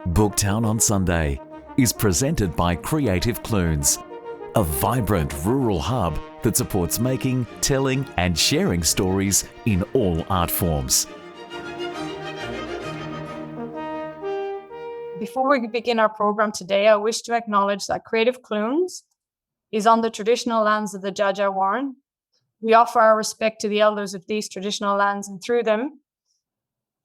Booktown on Sunday is presented by Creative Clunes, a vibrant rural hub that supports making, telling and sharing stories in all art forms. Before we begin our program today, I wish to acknowledge that Creative Clunes is on the traditional lands of the Dja Dja Wurrun. We offer our respect to the elders of these traditional lands and through them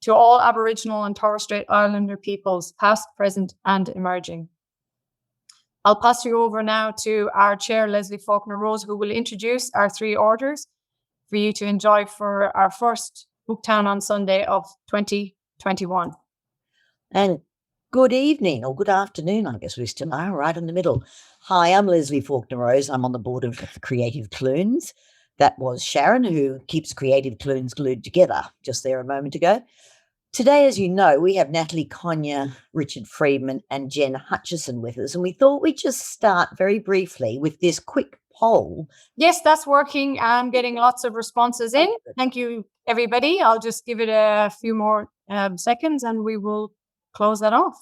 to all Aboriginal and Torres Strait Islander peoples, past, present and emerging. I'll pass you over now to our chair, Leslie Falkiner-Rose, who will introduce our three orders for you to enjoy for our first Booktown on Sunday of 2021. And good evening, or good afternoon, I guess we still are, right in the middle. Hi, I'm Leslie Falkiner-Rose. I'm on the board of Creative Clunes. That was Sharon, who keeps Creative Clunes glued together, just there a moment ago. Today, as you know, we have Natalie Conyer, Richard Freadman and Jen Hutchison with us, and we thought we'd just start very briefly with this quick poll. Yes, that's working. I'm getting lots of responses in. Thank you, everybody. I'll just give it a few more seconds and we will close that off.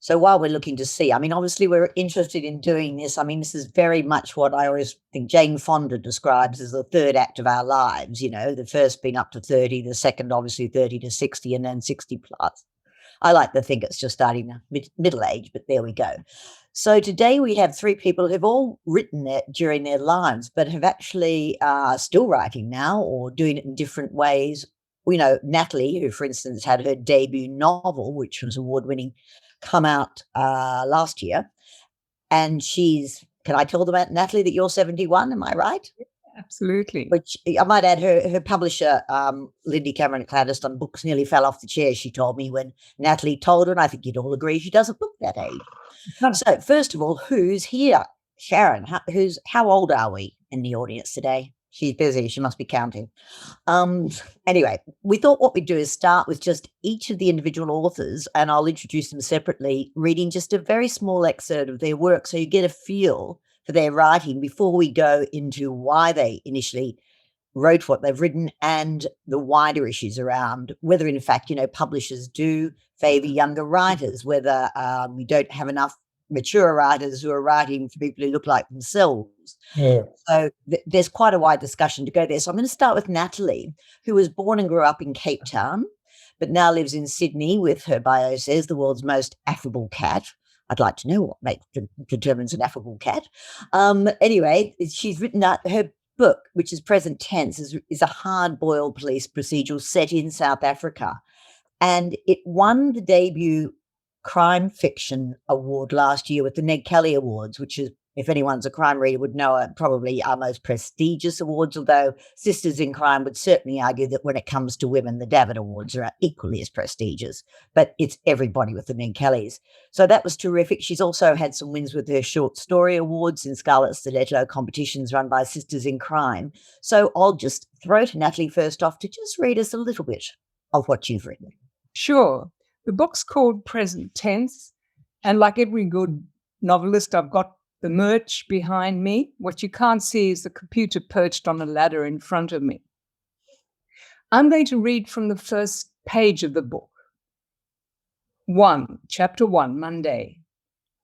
So while we're looking to see, I mean, obviously we're interested in doing this. I mean, this is very much what I always think Jane Fonda describes as the third act of our lives, you know, the first being up to 30, the second obviously 30 to 60 and then 60 plus. I like to think it's just starting middle age, but there we go. So today we have three people who've all written that during their lives, but have actually still writing now or doing it in different ways. We know Natalie, who, for instance, had her debut novel, which was award-winning, come out last year. And can I tell them about Natalie that you're 71, am I right? Absolutely. Which I might add, her publisher, Lindy Cameron at Cladiston Books, nearly fell off the chair, she told me, when Natalie told her, and I think you'd all agree she doesn't look that age. So first of all, who's here? Sharon, how old are we in the audience today? She's busy. She must be counting. Anyway, we thought what we'd do is start with just each of the individual authors, and I'll introduce them separately, reading just a very small excerpt of their work so you get a feel for their writing before we go into why they initially wrote what they've written and the wider issues around whether, in fact, you know, publishers do favour younger writers, whether we don't have enough mature writers who are writing for people who look like themselves. Yeah. So there's quite a wide discussion to go there. So I'm going to start with Natalie, who was born and grew up in Cape Town, but now lives in Sydney with, her bio says, the world's most affable cat. I'd like to know what determines an affable cat. Anyway, she's written out her book, which is present tense, is a hard-boiled police procedural set in South Africa. And it won the debut crime fiction award last year with the Ned Kelly Awards, which is, if anyone's a crime reader would know, are probably our most prestigious awards, although Sisters in Crime would certainly argue that when it comes to women, the David Awards are equally as prestigious, but it's everybody with the Ned Kellys. So that was terrific. She's also had some wins with her short story awards in Scarlet Stiletto competitions run by Sisters in Crime. So I'll just throw to Natalie first off to just read us a little bit of what you've written. Sure. The book's called Present Tense, and like every good novelist, I've got the merch behind me. What you can't see is the computer perched on a ladder in front of me. I'm going to read from the first page of the book. Chapter 1, Monday.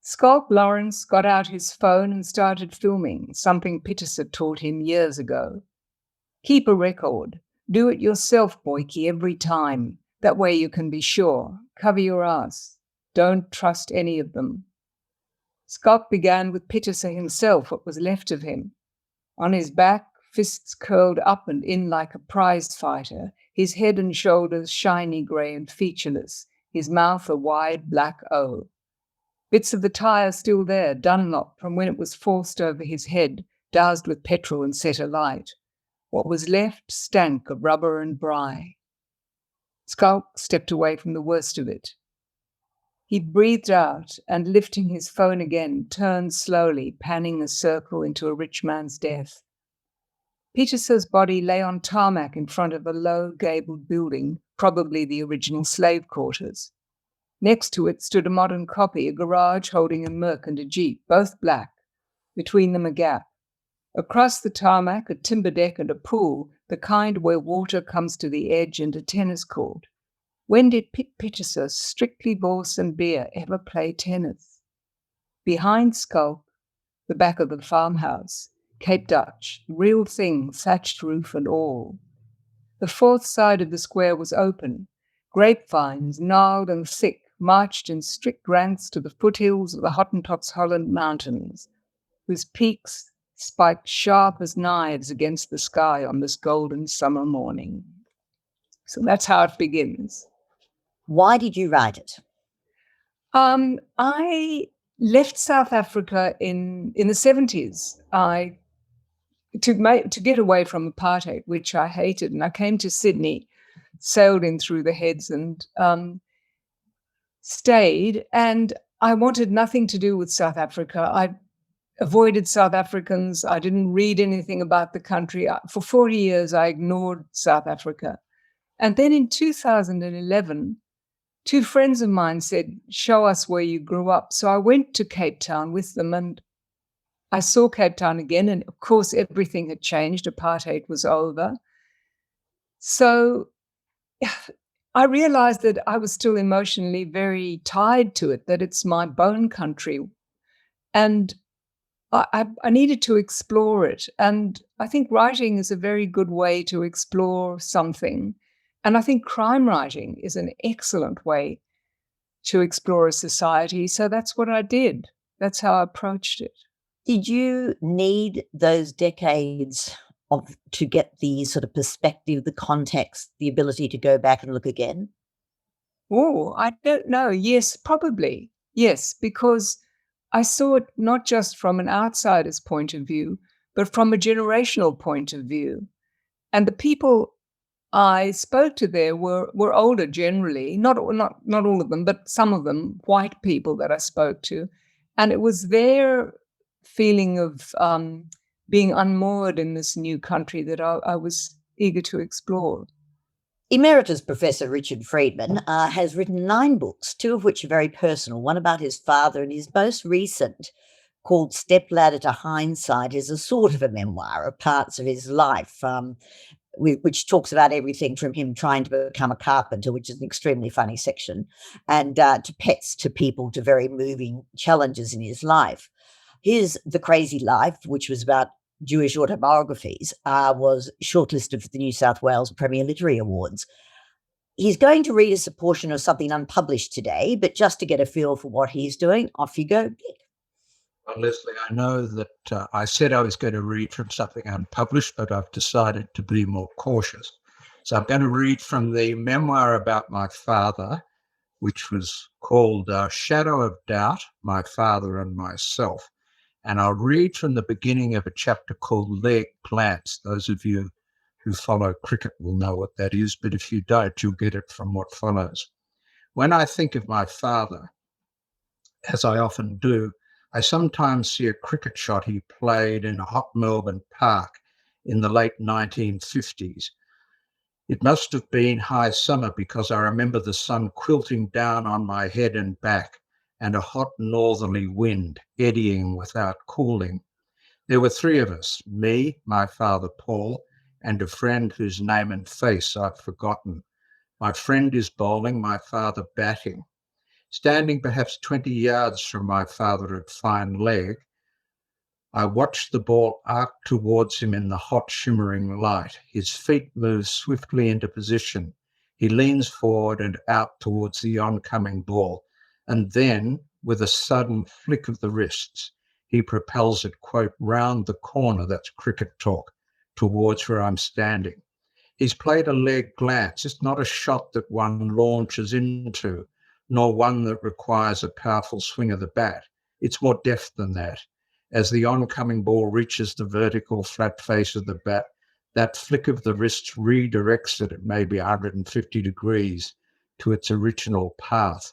Scott Lawrence got out his phone and started filming, something Pitterser taught him years ago. Keep a record. Do it yourself, Boykie, every time. That way you can be sure. Cover your ass. Don't trust any of them. Scott began with Pitterser himself, what was left of him. On his back, fists curled up and in like a prize fighter, his head and shoulders shiny grey and featureless, his mouth a wide black O. Bits of the tire still there, Dunlop, from when it was forced over his head, doused with petrol and set alight. What was left stank of rubber and brine. Skulk stepped away from the worst of it. He breathed out and, lifting his phone again, turned slowly, panning a circle into a rich man's death. Peterser's body lay on tarmac in front of a low, gabled building, probably the original slave quarters. Next to it stood a modern copy, a garage holding a Merc and a Jeep, both black. Between them a gap. Across the tarmac, a timber deck and a pool, the kind where water comes to the edge, and a tennis court. When did Pit Pittiser, Strictly Bourse and Beer, ever play tennis? Behind Skulk, the back of the farmhouse, Cape Dutch, real thing, thatched roof and all. The fourth side of the square was open. Grapevines, gnarled and thick, marched in strict ranks to the foothills of the Hottentots Holland Mountains, whose peaks spiked sharp as knives against the sky on this golden summer morning. So that's how it begins. Why did you write it? I left South Africa in the 70s. To get away from apartheid, which I hated, and I came to Sydney, sailed in through the heads and stayed. And I wanted nothing to do with South Africa. I avoided South Africans. I didn't read anything about the country. For 40 years, I ignored South Africa. And then in 2011, two friends of mine said, show us where you grew up. So I went to Cape Town with them and I saw Cape Town again. And of course, everything had changed. Apartheid was over. So I realized that I was still emotionally very tied to it, that it's my bone country. And I needed to explore it. And I think writing is a very good way to explore something. And I think crime writing is an excellent way to explore a society. So that's what I did. That's how I approached it. Did you need those decades to get the sort of perspective, the context, the ability to go back and look again? Oh, I don't know. Yes, probably. Yes, because I saw it not just from an outsider's point of view, but from a generational point of view. And the people I spoke to there were older generally, not all of them, but some of them, white people that I spoke to. And it was their feeling of being unmoored in this new country that I was eager to explore. Emeritus Professor Richard Freadman has written 9 books, 2 of which are very personal, one about his father, and his most recent, called Stepladder to Hindsight, is a sort of a memoir of parts of his life, which talks about everything from him trying to become a carpenter, which is an extremely funny section, and to pets, to people, to very moving challenges in his life. His The Crazy Life, which was about Jewish autobiographies, was shortlisted for the New South Wales Premier Literary Awards. He's going to read us a portion of something unpublished today, but just to get a feel for what he's doing, off you go, Dick. Well, Leslie, I know that I said I was going to read from something unpublished, but I've decided to be more cautious. So I'm going to read from the memoir about my father, which was called Shadow of Doubt, My Father and Myself. And I'll read from the beginning of a chapter called Leg Glance. Those of you who follow cricket will know what that is, but if you don't, you'll get it from what follows. When I think of my father, as I often do, I sometimes see a cricket shot he played in a hot Melbourne park in the late 1950s. It must have been high summer because I remember the sun quilting down on my head and back, and a hot northerly wind eddying without cooling. There were 3 of us, me, my father Paul, and a friend whose name and face I've forgotten. My friend is bowling, my father batting. Standing perhaps 20 yards from my father at fine leg, I watched the ball arc towards him in the hot shimmering light. His feet move swiftly into position. He leans forward and out towards the oncoming ball. And then, with a sudden flick of the wrists, he propels it, quote, round the corner, that's cricket talk, towards where I'm standing. He's played a leg glance. It's not a shot that one launches into, nor one that requires a powerful swing of the bat. It's more deft than that. As the oncoming ball reaches the vertical flat face of the bat, that flick of the wrist redirects it at maybe 150 degrees to its original path.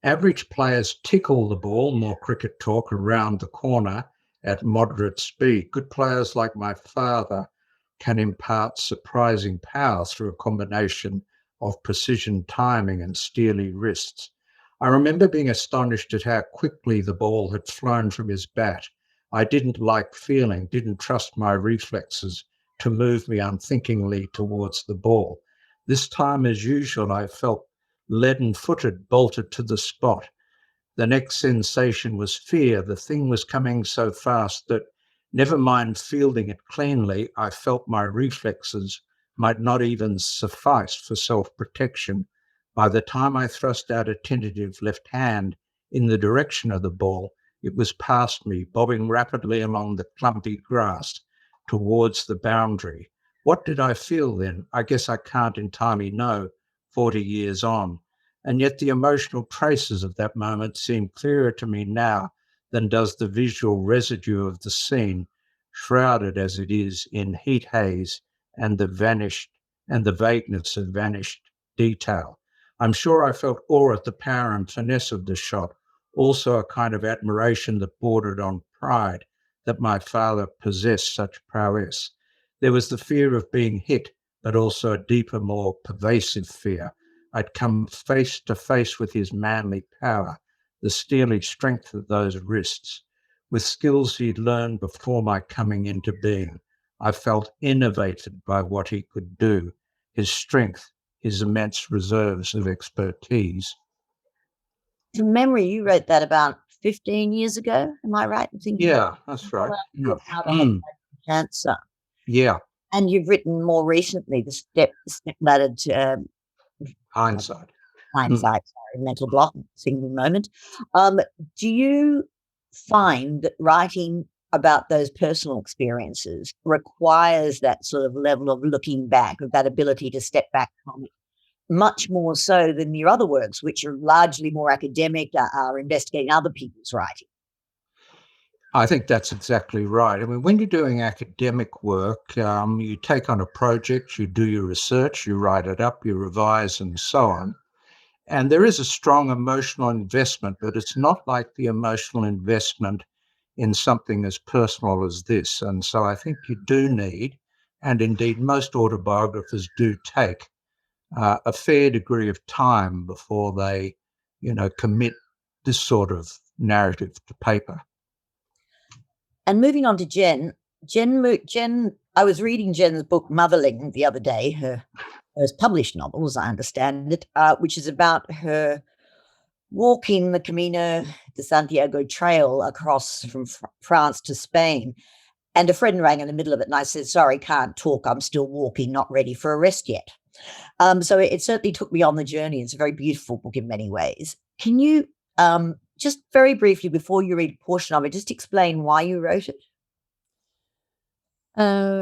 Average players tickle the ball, more cricket talk, around the corner at moderate speed. Good players like my father can impart surprising power through a combination of precision timing and steely wrists. I remember being astonished at how quickly the ball had flown from his bat. I didn't like didn't trust my reflexes to move me unthinkingly towards the ball. This time, as usual, I felt leaden-footed, bolted to the spot. The next sensation was fear. The thing was coming so fast that, never mind fielding it cleanly, I felt my reflexes might not even suffice for self-protection. By the time I thrust out a tentative left hand in the direction of the ball, it was past me, bobbing rapidly along the clumpy grass towards the boundary. What did I feel then? I guess I can't entirely know, 40 years on. And yet the emotional traces of that moment seem clearer to me now than does the visual residue of the scene, shrouded as it is in heat haze and the vagueness of vanished detail. I'm sure I felt awe at the power and finesse of the shot, also a kind of admiration that bordered on pride that my father possessed such prowess. There was the fear of being hit, but also a deeper, more pervasive fear. I'd come face to face with his manly power, the steely strength of those wrists. With skills he'd learned before my coming into being, I felt innovated by what he could do, his strength, his immense reserves of expertise. From memory, you wrote that about 15 years ago. Am I right in thinking? Yeah, that's right. Yeah. How to have cancer. Yeah, And you've written more recently, the step ladder to hindsight. hindsight, sorry, mental block, single moment. Do you find that writing about those personal experiences requires that sort of level of looking back, of that ability to step back from it, much more so than your other works, which are largely more academic, are investigating other people's writing? I think that's exactly right. I mean, when you're doing academic work, you take on a project, you do your research, you write it up, you revise and so on. And there is a strong emotional investment, but it's not like the emotional investment in something as personal as this. And so I think you do need, and indeed most autobiographers do take, a fair degree of time before they, commit this sort of narrative to paper. And moving on to Jen, I was reading Jen's book, Motherling, the other day, her first published novel, as I understand it, which is about her walking the Camino de Santiago trail across from France to Spain. And a friend rang in the middle of it, and I said, sorry, can't talk. I'm still walking, not ready for a rest yet. So it certainly took me on the journey. It's a very beautiful book in many ways. Can you just very briefly, before you read a portion of it, just explain why you wrote it?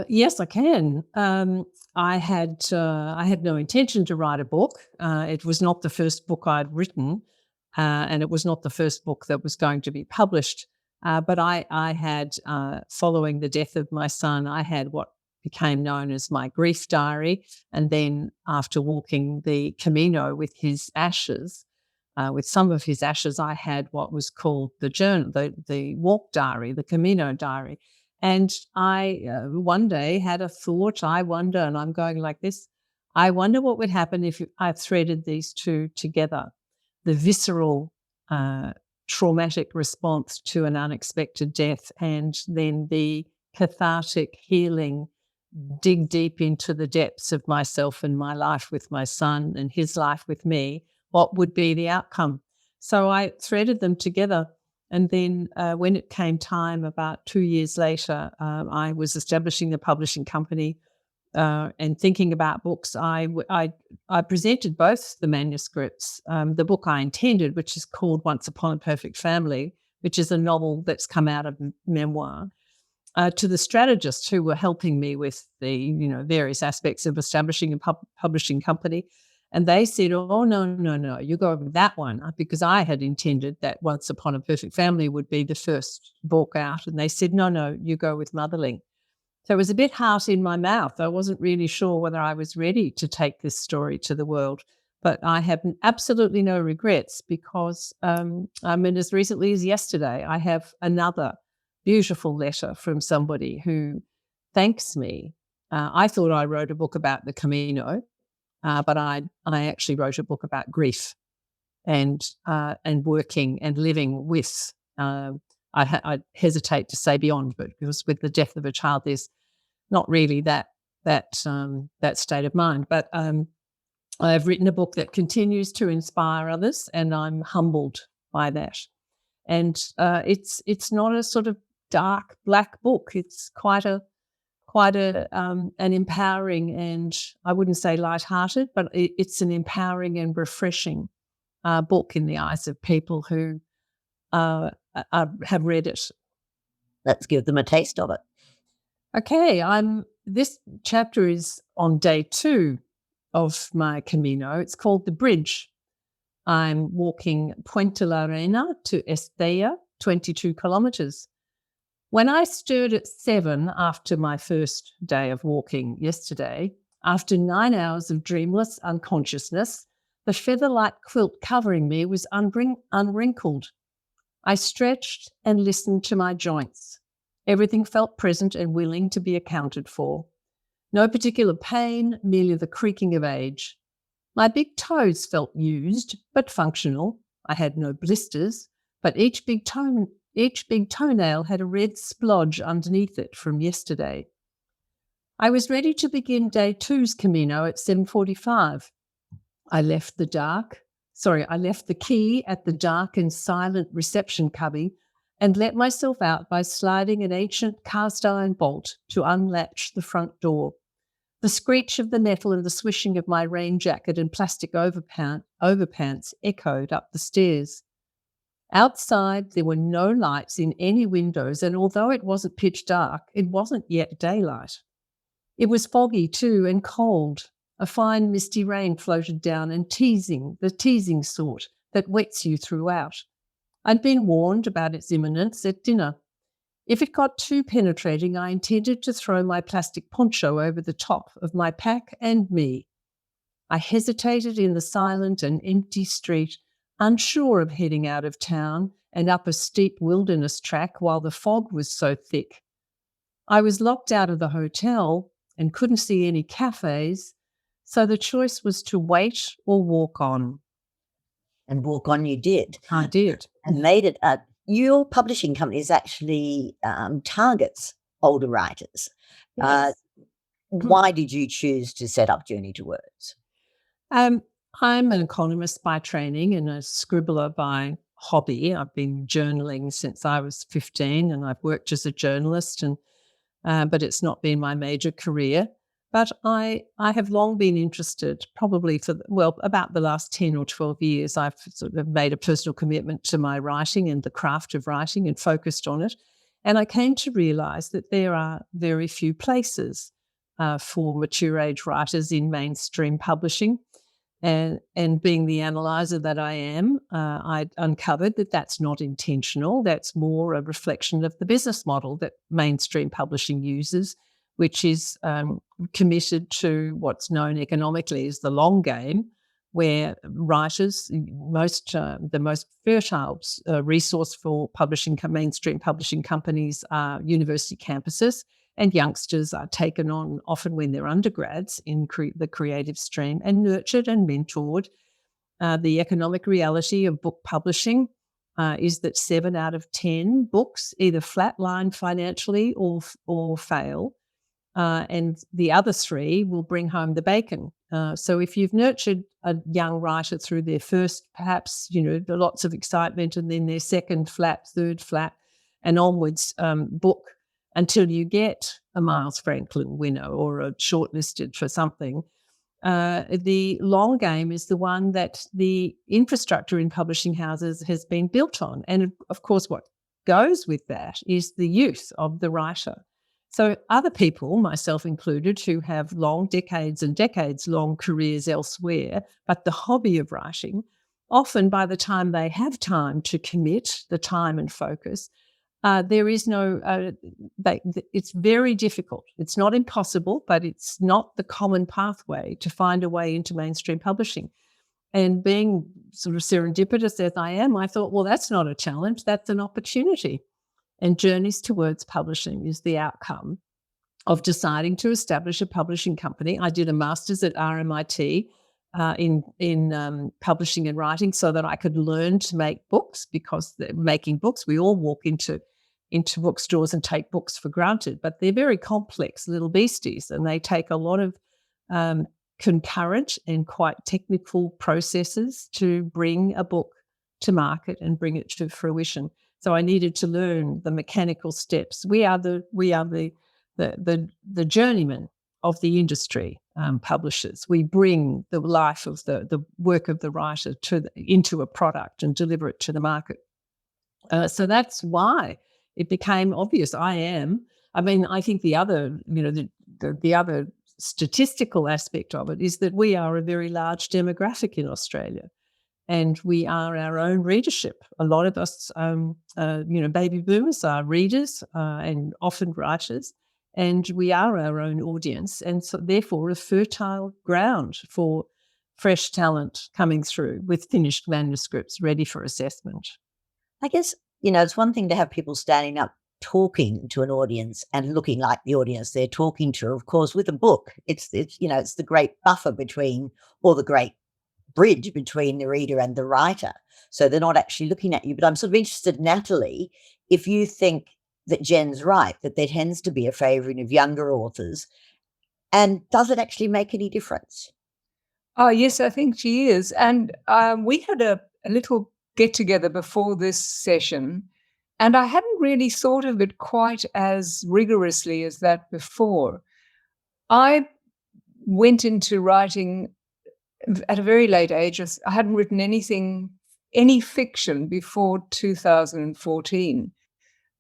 Yes, I can. I had no intention to write a book. It was not the first book I'd written, and it was not the first book that was going to be published. But I had, following the death of my son, I had what became known as my grief diary. And then after walking the Camino with his ashes, with some of his ashes, I had what was called the journal, the walk diary, the Camino diary. And I one day had a thought, I wonder, and I'm going like this, I wonder what would happen if I threaded these two together, the visceral traumatic response to an unexpected death, and then the cathartic healing, dig deep into the depths of myself and my life with my son and his life with me, what would be the outcome? So I threaded them together. And then when it came time, about 2 years later, I was establishing the publishing company and thinking about books. I presented both the manuscripts, the book I intended, which is called Once Upon a Perfect Family, which is a novel that's come out of memoir, to the strategists who were helping me with the various aspects of establishing a publishing company. And they said, oh, no, you go with that one, because I had intended that Once Upon a Perfect Family would be the first book out. And they said, no, you go with Motherling. So it was a bit heart in my mouth. I wasn't really sure whether I was ready to take this story to the world. But I have absolutely no regrets because, as recently as yesterday, I have another beautiful letter from somebody who thanks me. I thought I wrote a book about the Camino, but I actually wrote a book about grief and working and living with. I hesitate to say beyond, but because with the death of a child, there's not really that state of mind. But I have written a book that continues to inspire others, and I'm humbled by that. And it's not a sort of dark black book. It's quite an empowering, and I wouldn't say lighthearted, but it's an empowering and refreshing book in the eyes of people who have read it. Let's give them a taste of it. Okay, this chapter is on day 2 of my Camino. It's called The Bridge. I'm walking Puente la Reina to Estella, 22 kilometres. When I stirred at 7 after my first day of walking yesterday, after 9 hours of dreamless unconsciousness, the feather-like quilt covering me was unwrinkled. I stretched and listened to my joints. Everything felt present and willing to be accounted for. No particular pain, merely the creaking of age. My big toes felt used, but functional. I had no blisters, but each big toenail had a red splodge underneath it from yesterday. I was ready to begin day 2's Camino at 7:45. I left the key at the dark and silent reception cubby and let myself out by sliding an ancient cast iron bolt to unlatch the front door. The screech of the metal and the swishing of my rain jacket and plastic overpants echoed up the stairs. Outside, there were no lights in any windows, and although it wasn't pitch dark, it wasn't yet daylight. It was foggy too and cold. A fine misty rain floated down and the teasing sort that wets you throughout. I'd been warned about its imminence at dinner. If it got too penetrating, I intended to throw my plastic poncho over the top of my pack and me. I hesitated in the silent and empty street, unsure of heading out of town and up a steep wilderness track while the fog was so thick. I was locked out of the hotel and couldn't see any cafes, so the choice was to wait or walk on. And walk on you did. I did. And made it. Your publishing company is actually targets older writers. Yes. Why did you choose to set up Journey to Words? I'm an economist by training and a scribbler by hobby. I've been journaling since I was 15, and I've worked as a journalist, but it's not been my major career. But I have long been interested, probably about the last 10 or 12 years, I've sort of made a personal commitment to my writing and the craft of writing and focused on it. And I came to realise that there are very few places for mature age writers in mainstream publishing. And being the analyser that I am, I uncovered that that's not intentional. That's more a reflection of the business model that mainstream publishing uses, which is committed to what's known economically as the long game, where writers, the most fertile resource for mainstream publishing companies are university campuses, and youngsters are taken on often when they're undergrads in the creative stream and nurtured and mentored. The economic reality of book publishing is that 7 out of 10 books either flatline financially or fail. And the other 3 will bring home the bacon. So if you've nurtured a young writer through their first, perhaps, lots of excitement, and then their second flat, third flat, and onwards book until you get a Miles Franklin winner or a shortlisted for something, the long game is the one that the infrastructure in publishing houses has been built on. And of course, what goes with that is the youth of the writer. So other people, myself included, who have decades and decades long careers elsewhere, but the hobby of writing, often by the time they have time to commit the time and focus, there is no, it's very difficult. It's not impossible, but it's not the common pathway to find a way into mainstream publishing. And being sort of serendipitous as I am, I thought, well, that's not a challenge, that's an opportunity. And Journeys Towards Publishing is the outcome of deciding to establish a publishing company. I did a master's at RMIT in publishing and writing so that I could learn to make books, because making books, we all walk into bookstores and take books for granted, but they're very complex little beasties, and they take a lot of concurrent and quite technical processes to bring a book to market and bring it to fruition. So I needed to learn the mechanical steps. We are the journeyman of the industry, publishers. We bring the life of the work of the writer into a product and deliver it to the market. So that's why it became obvious. I think the other, the other statistical aspect of it is that we are a very large demographic in Australia, and we are our own readership. A lot of us, baby boomers are readers and often writers, and we are our own audience, and so therefore a fertile ground for fresh talent coming through with finished manuscripts ready for assessment. I guess, it's one thing to have people standing up talking to an audience and looking like the audience they're talking to. Of course, with a book, it's the great buffer between, or the great bridge between the reader and the writer. So they're not actually looking at you. But I'm sort of interested, Natalie, if you think that Jen's right, that there tends to be a favouring of younger authors, and does it actually make any difference? Oh, yes, I think she is. And we had a little get-together before this session, and I hadn't really thought of it quite as rigorously as that before. I went into writing at a very late age. I hadn't written any fiction before 2014.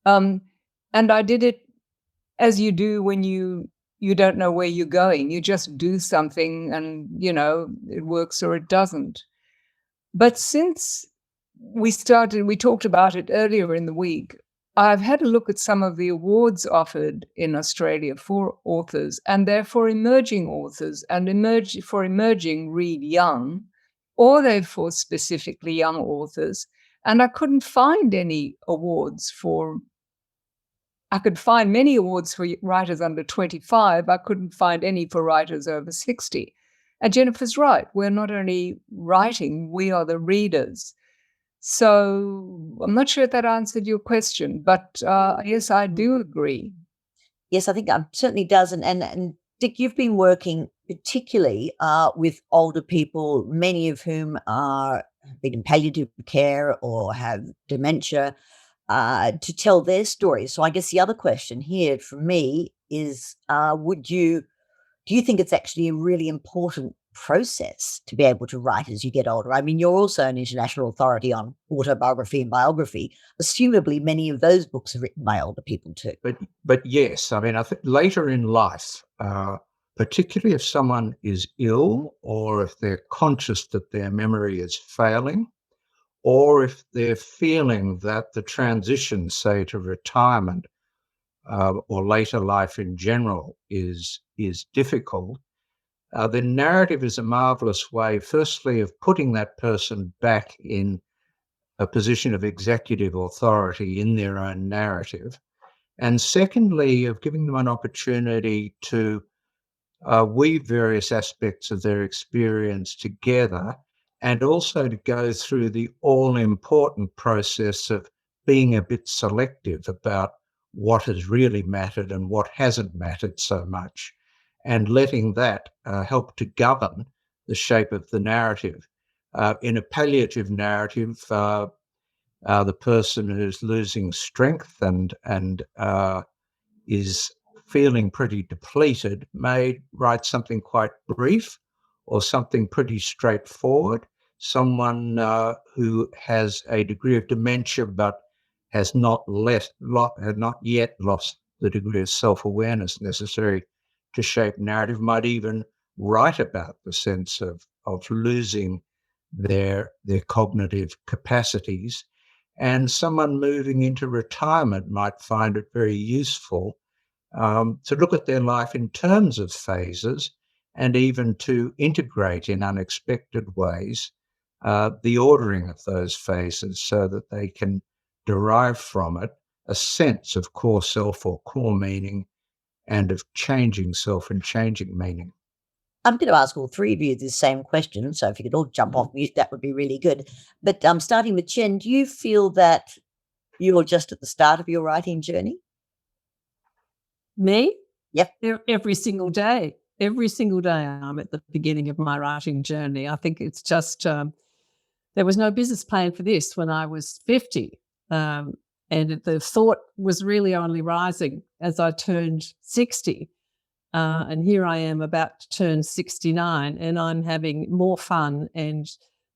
And I did it as you do when you don't know where you're going. You just do something and, it works or it doesn't. But since we talked about it earlier in the week, I've had a look at some of the awards offered in Australia for authors, and they're for emerging authors, and for emerging read young, or they're for specifically young authors. And I couldn't find any awards I could find many awards for writers under 25. I couldn't find any for writers over 60. And Jennifer's right. We're not only writing, we are the readers. So I'm not sure if that answered your question, but yes, I do agree. Yes, I think it certainly does. And Dick, you've been working particularly with older people, many of whom have been in palliative care or have dementia, to tell their stories. So I guess the other question here for me is, do you think it's actually a really important process to be able to write as you get older? I mean, you're also an international authority on autobiography and biography. Assumably, many of those books are written by older people too. But yes, I mean, I think later in life, particularly if someone is ill, or if they're conscious that their memory is failing, or if they're feeling that the transition, say, to retirement or later life in general is difficult, the narrative is a marvellous way, firstly, of putting that person back in a position of executive authority in their own narrative, and secondly, of giving them an opportunity to weave various aspects of their experience together, and also to go through the all-important process of being a bit selective about what has really mattered and what hasn't mattered so much, and letting that help to govern the shape of the narrative. In a palliative narrative, the person who's losing strength and is feeling pretty depleted may write something quite brief or something pretty straightforward. Someone who has a degree of dementia but has not yet lost the degree of self-awareness necessary to shape narrative might even write about the sense of losing their cognitive capacities. And someone moving into retirement might find it very useful to look at their life in terms of phases, and even to integrate in unexpected ways the ordering of those phases, so that they can derive from it a sense of core self or core meaning, and of changing self and changing meaning. I'm going to ask all three of you the same question, so if you could all jump off mute, that would be really good. But starting with Jen, do you feel that you're just at the start of your writing journey? Me? Yep. Every single day. every single day I'm at the beginning of my writing journey. I think it's just there was no business plan for this when I was 50. And the thought was really only rising as I turned 60. And here I am about to turn 69, and I'm having more fun and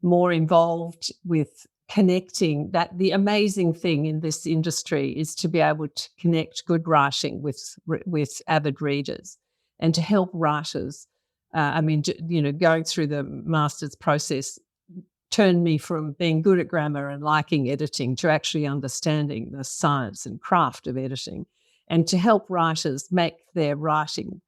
more involved with connecting. That the amazing thing in this industry is to be able to connect good writing with avid readers and to help writers. Going through the master's process turned me from being good at grammar and liking editing to actually understanding the science and craft of editing, and to help writers make their writing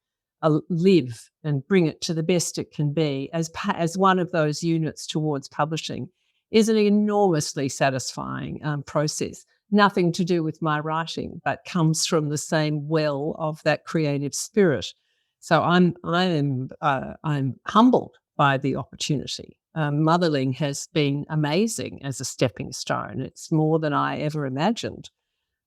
live and bring it to the best it can be as one of those units towards publishing is an enormously satisfying process. Nothing to do with my writing, but comes from the same well of that creative spirit. So I'm humbled by the opportunity. Mothering has been amazing as a stepping stone. It's more than I ever imagined.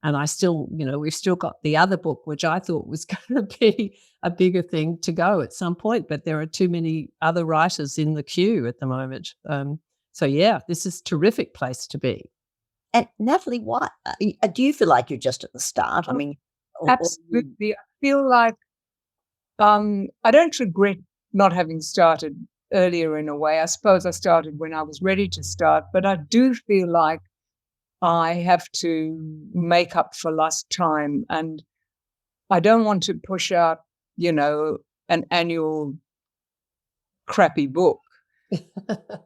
And I still, we've still got the other book, which I thought was going to be a bigger thing to go at some point, but there are too many other writers in the queue at the moment. So yeah, this is a terrific place to be. And Natalie, what do you feel like you're just at the start? I mean, Absolutely. I feel like I don't regret not having started earlier in a way. I suppose I started when I was ready to start, but I do feel like I have to make up for lost time, and I don't want to push out, an annual crappy book.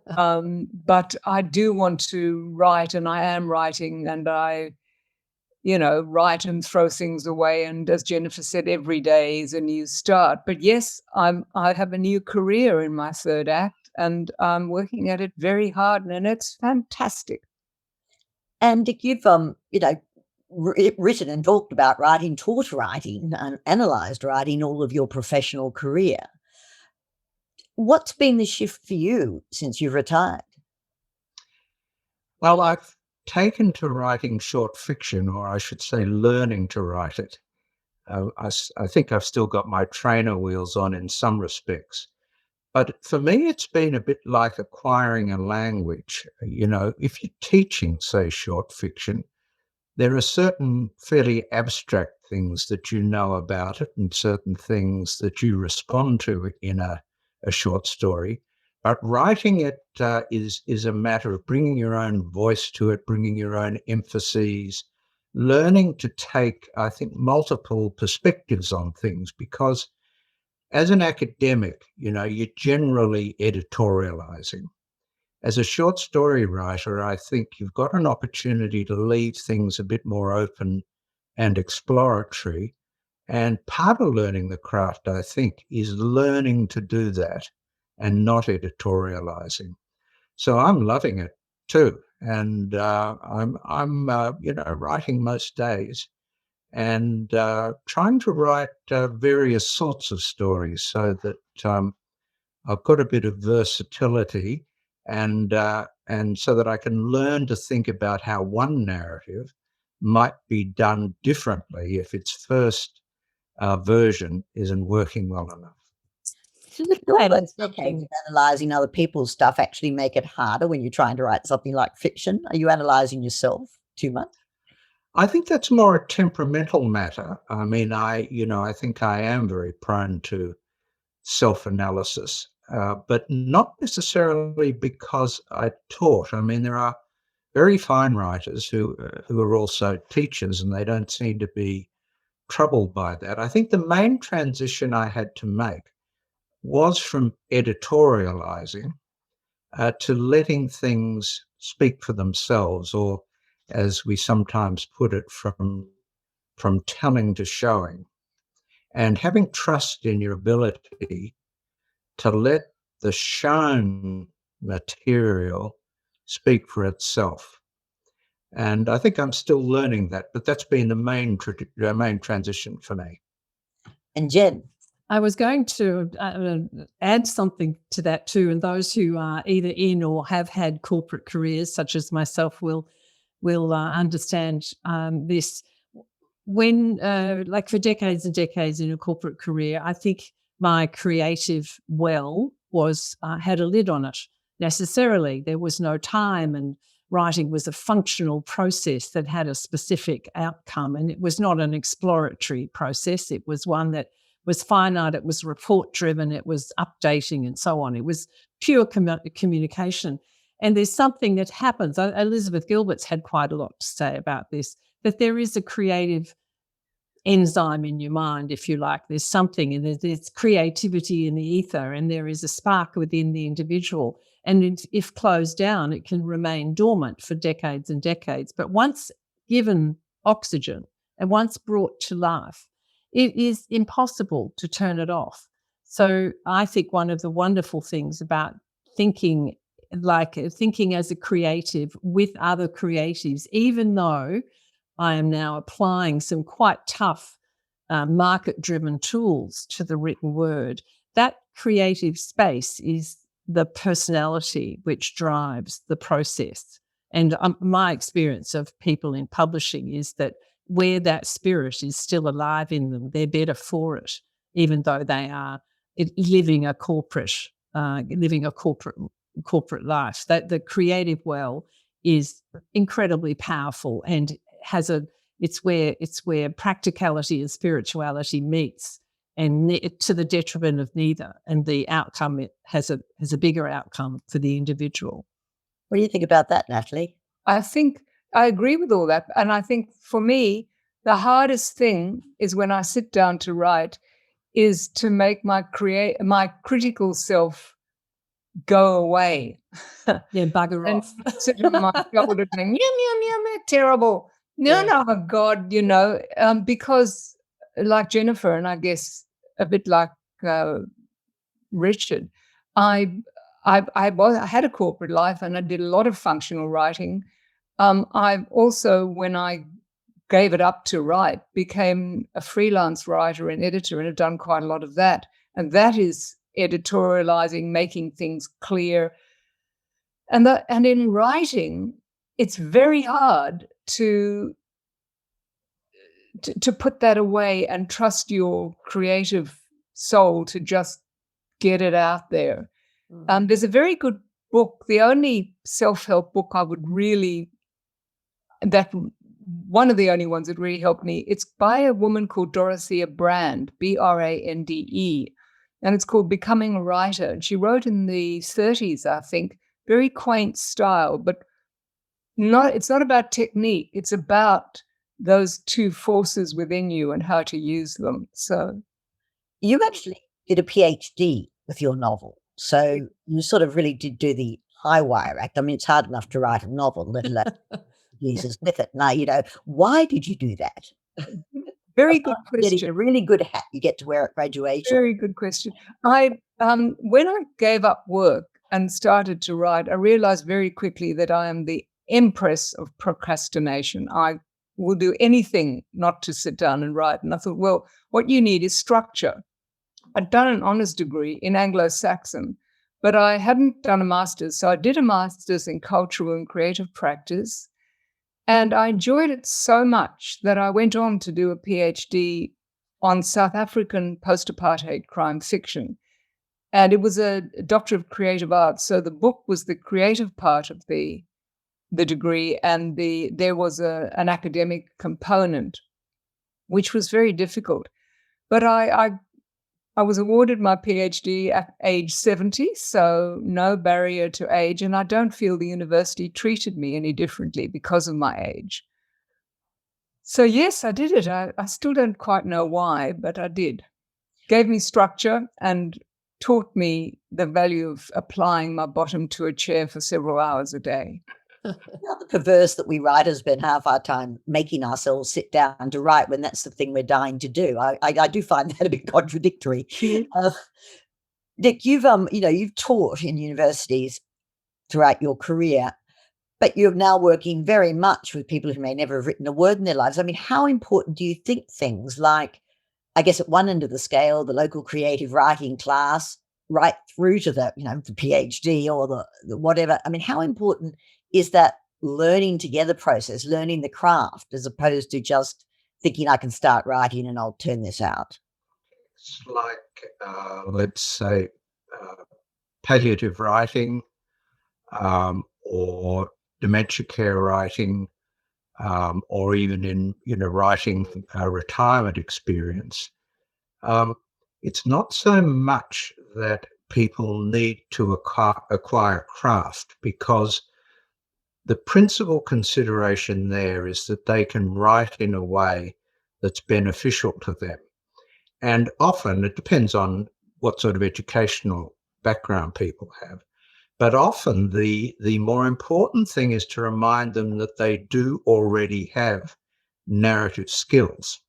But I do want to write, and I am writing, and I, write and throw things away. And as Jennifer said, every day is a new start. But yes, I have a new career in my third act, and I'm working at it very hard, and it's fantastic. And you've, written and talked about writing, taught writing, and analysed writing all of your professional career. What's been the shift for you since you've retired? Well, I've taken to writing short fiction, or I should say learning to write it. I think I've still got my trainer wheels on in some respects. But for me, it's been a bit like acquiring a language. If you're teaching, say, short fiction, there are certain fairly abstract things that you know about it and certain things that you respond to in a short story. But writing it is a matter of bringing your own voice to it, bringing your own emphases, learning to take, I think, multiple perspectives on things, because as an academic, you're generally editorializing. As a short story writer, I think you've got an opportunity to leave things a bit more open and exploratory. And part of learning the craft, I think, is learning to do that and not editorializing. So I'm loving it too. And I'm writing most days, and trying to write various sorts of stories so that I've got a bit of versatility, and so that I can learn to think about how one narrative might be done differently if its first version isn't working well enough. Does those decades of analysing other people's stuff actually make it harder when you're trying to write something like fiction? Are you analysing yourself too much? I think that's more a temperamental matter. I mean, I think I am very prone to self-analysis, but not necessarily because I taught. I mean, there are very fine writers who are also teachers, and they don't seem to be troubled by that. I think the main transition I had to make was from editorializing to letting things speak for themselves, or as we sometimes put it, from telling to showing, and having trust in your ability to let the shown material speak for itself. And I think I'm still learning that, but that's been the main transition for me. And Jen? I was going to add something to that too, and those who are either in or have had corporate careers, such as myself, will understand this. When, like for decades and decades in a corporate career, I think my creative well was had a lid on it necessarily. There was no time, and writing was a functional process that had a specific outcome, and it was not an exploratory process. It was one that was finite, it was report-driven, it was updating and so on. It was pure communication. And there's something that happens. Elizabeth Gilbert's had quite a lot to say about this, that there is a creative enzyme in your mind, if you like. There's something, and there's creativity in the ether, and there is a spark within the individual. And if closed down, it can remain dormant for decades and decades. But once given oxygen and once brought to life, it is impossible to turn it off. So I think one of the wonderful things about thinking as a creative with other creatives, even though I am now applying some quite tough market-driven tools to the written word, that creative space is the personality which drives the process. And my experience of people in publishing is that where that spirit is still alive in them, they're better for it, even though they are living a corporate life. That the creative well is incredibly powerful and it's where practicality and spirituality meets, and to the detriment of neither. And the outcome, it has a bigger outcome for the individual. What do you think about that, Natalie? I think I agree with all that. And I think for me, the hardest thing is when I sit down to write is to make my critical self go away. Yeah, bugger and off. Sit on my shoulder going, meow, terrible. No, oh God, because like Jennifer, and I guess a bit like Richard, I had a corporate life and I did a lot of functional writing. I also, when I gave it up to write, became a freelance writer and editor, and have done quite a lot of that. And that is editorializing, making things clear. And in writing, it's very hard to put that away and trust your creative soul to just get it out there. There's a very good book, the only self-help book I would really, one of the only ones that really helped me. It's by a woman called Dorothea Brande, Brande, and it's called Becoming a Writer. And she wrote in the 30s, I think, very quaint style, but it's not about technique. It's about those two forces within you and how to use them. So you actually did a PhD with your novel. So you sort of really did do the high wire act. I mean, it's hard enough to write a novel, let alone Jesus with it. Now, why did you do that? Very good question. Getting a really good hat you get to wear at graduation. Very good question. When I gave up work and started to write, I realized very quickly that I am the empress of procrastination. I will do anything not to sit down and write. And I thought, well, what you need is structure. I'd done an honours degree in Anglo-Saxon, but I hadn't done a master's. So I did a master's in cultural and creative practice. And I enjoyed it so much that I went on to do a PhD on South African post-apartheid crime fiction. And it was a Doctor of Creative Arts. So the book was the creative part of the degree, and there was an academic component, which was very difficult. But I was awarded my PhD at age 70, so no barrier to age, and I don't feel the university treated me any differently because of my age. So yes, I did it. I still don't quite know why, but I did. Gave me structure and taught me the value of applying my bottom to a chair for several hours a day. Not the perverse that we writers spend half our time making ourselves sit down to write when that's the thing we're dying to do. I do find that a bit contradictory. Nick, you've taught in universities throughout your career, but you're now working very much with people who may never have written a word in their lives. I mean, how important do you think things like, I guess at one end of the scale, the local creative writing class, right through to the PhD or the whatever. I mean, how important is that learning together process, learning the craft, as opposed to just thinking I can start writing and I'll turn this out? techniques like, let's say, palliative writing, or dementia care writing, or even in writing retirement experience. It's not so much that people need to acquire craft, because the principal consideration there is that they can write in a way that's beneficial to them. And often it depends on what sort of educational background people have. But often the more important thing is to remind them that they do already have narrative skills,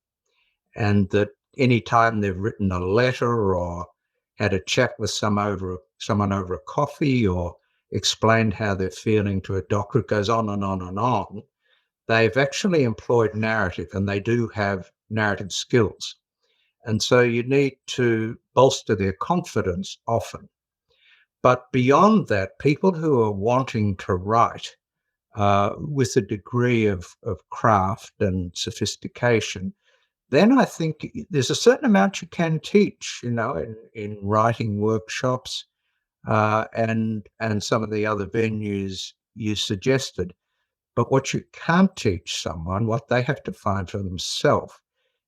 and that any time they've written a letter or had a chat with someone over a coffee, or explained how they're feeling to a doctor, it goes on and on and on, they've actually employed narrative and they do have narrative skills. And so you need to bolster their confidence often. But beyond that, people who are wanting to write with a degree of craft and sophistication, then I think there's a certain amount you can teach, in writing workshops and some of the other venues you suggested. But what you can't teach someone, what they have to find for themselves,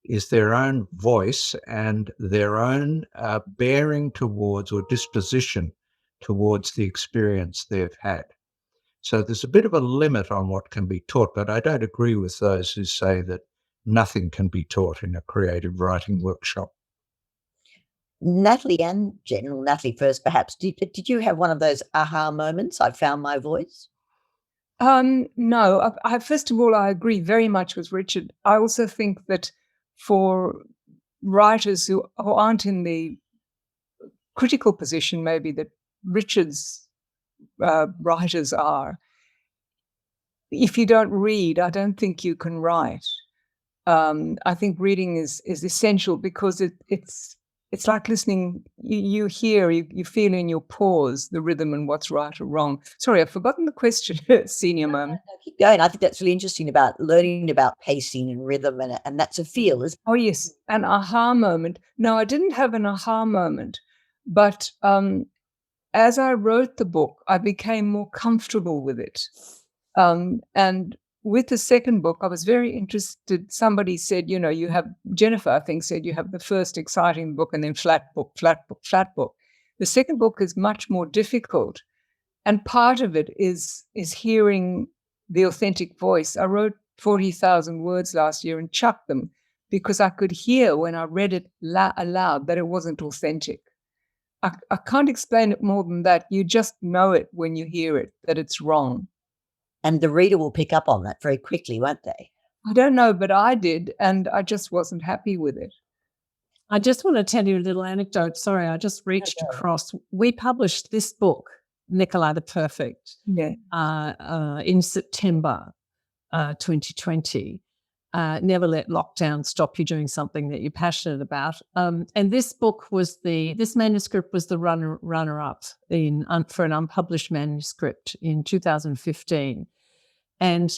is their own voice and their own bearing towards, or disposition towards, the experience they've had. So there's a bit of a limit on what can be taught, but I don't agree with those who say that nothing can be taught in a creative writing workshop. Natalie and Jen, Natalie first perhaps, did you have one of those aha moments, I found my voice? No, first of all, I agree very much with Richard. I also think that for writers who aren't in the critical position maybe that Richard's writers are, if you don't read, I don't think you can write. I think reading is essential, because it's like listening. You hear, you feel in your pores the rhythm and what's right or wrong. Sorry, I've forgotten the question, Senior Mum. No, keep going. I think that's really interesting about learning about pacing and rhythm, and that's a feel, isn't it? Oh, yes, an aha moment. No, I didn't have an aha moment, but as I wrote the book, I became more comfortable with it. And with the second book, I was very interested. Somebody said, you have, Jennifer, I think, said you have the first exciting book and then flat book, flat book, flat book. The second book is much more difficult. And part of it is hearing the authentic voice. I wrote 40,000 words last year and chucked them because I could hear when I read it aloud that it wasn't authentic. I can't explain it more than that. You just know it when you hear it, that it's wrong. And the reader will pick up on that very quickly, won't they? I don't know, but I did, and I just wasn't happy with it. I just want to tell you a little anecdote. Sorry, I just reached across. We published this book, Nikolai the Perfect, in September 2020. Never let lockdown stop you doing something that you're passionate about. And this book was this manuscript was the runner-up for an unpublished manuscript in 2015. And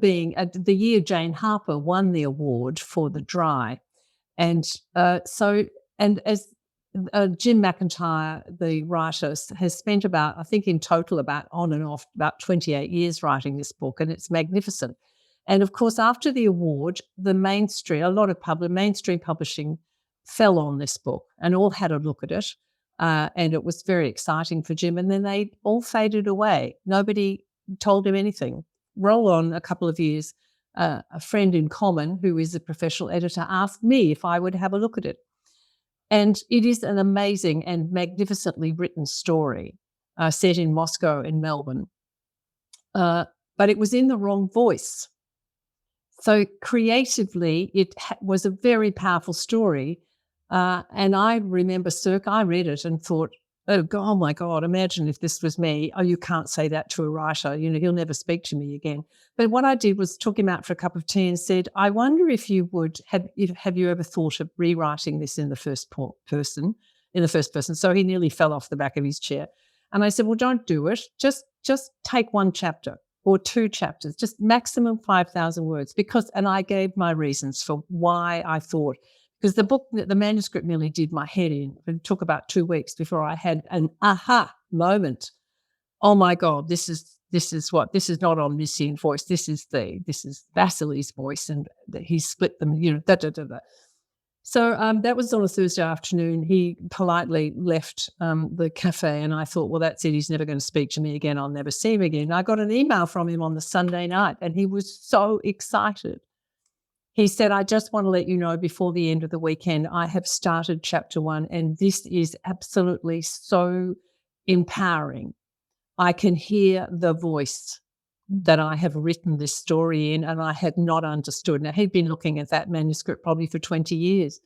being the year Jane Harper won the award for The Dry. And as Jim McIntyre, the writer, has spent about, I think in total about on and off, about 28 years writing this book, and it's magnificent. And of course, after the award, a lot of mainstream publishing fell on this book and all had a look at it. And it was very exciting for Jim. And then they all faded away. Nobody told him anything. Roll on a couple of years, a friend in common who is a professional editor asked me if I would have a look at it. And it is an amazing and magnificently written story set in Moscow and Melbourne. But it was in the wrong voice. So creatively, it was a very powerful story. And I remember I read it and thought, oh my God, imagine if this was me. Oh, you can't say that to a writer. He'll never speak to me again. But what I did was took him out for a cup of tea and said, I wonder if you would, have you ever thought of rewriting this in the first person? So he nearly fell off the back of his chair. And I said, well, don't do it. Just take one chapter or two chapters, just maximum 5,000 words. And I gave my reasons for why I thought, because the manuscript nearly did my head in. It took about 2 weeks before I had an aha moment. Oh my God, this is not omniscient voice. This is Vasily's voice, and he split them, da da da da. So that was on a Thursday afternoon. He politely left the cafe, and I thought, well, that's it. He's never going to speak to me again. I'll never see him again. I got an email from him on the Sunday night, and he was so excited. He said, I just want to let you know before the end of the weekend, I have started chapter 1, and this is absolutely so empowering. I can hear the voice that I have written this story in, and I had not understood. Now, he'd been looking at that manuscript probably for 20 years,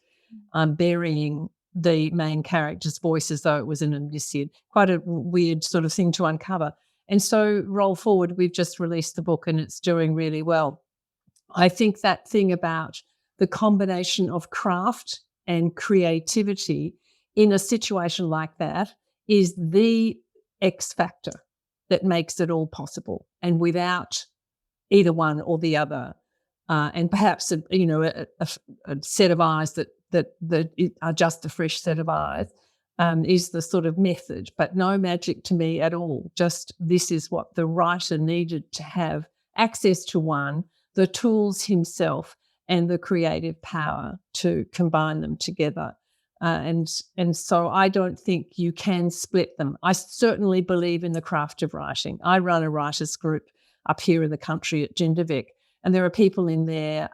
burying the main character's voice as though it was an omniscient. Quite a weird sort of thing to uncover. And so roll forward, we've just released the book and it's doing really well. I think that thing about the combination of craft and creativity in a situation like that is the X factor that makes it all possible. And without either one or the other, and perhaps a set of eyes that are just a fresh set of eyes, is the sort of method, but no magic to me at all. Just this is what the writer needed to have access to, one, the tools himself, and the creative power to combine them together. And so I don't think you can split them. I certainly believe in the craft of writing. I run a writers group up here in the country at Jindervik, and there are people in there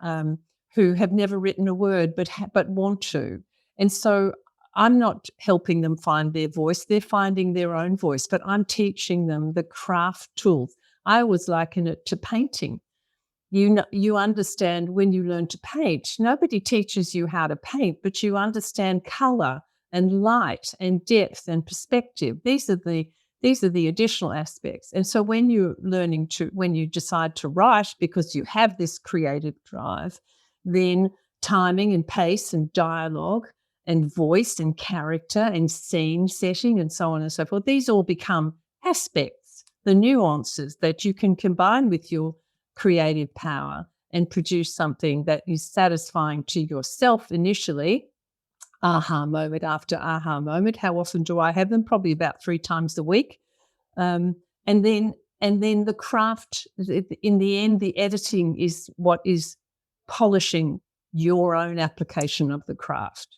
who have never written a word but want to. And so I'm not helping them find their voice. They're finding their own voice, but I'm teaching them the craft tools. I always liken it to painting. You understand when you learn to paint, nobody teaches you how to paint, but you understand colour and light and depth and perspective. These are the additional aspects. And so when you decide to write, because you have this creative drive, then timing and pace and dialogue and voice and character and scene setting and so on and so forth, these all become aspects, the nuances that you can combine with your creative power and produce something that is satisfying to yourself initially. Aha moment after aha moment. How often do I have them? Probably about 3 times a week. And then the craft, in the end, the editing is what is polishing your own application of the craft.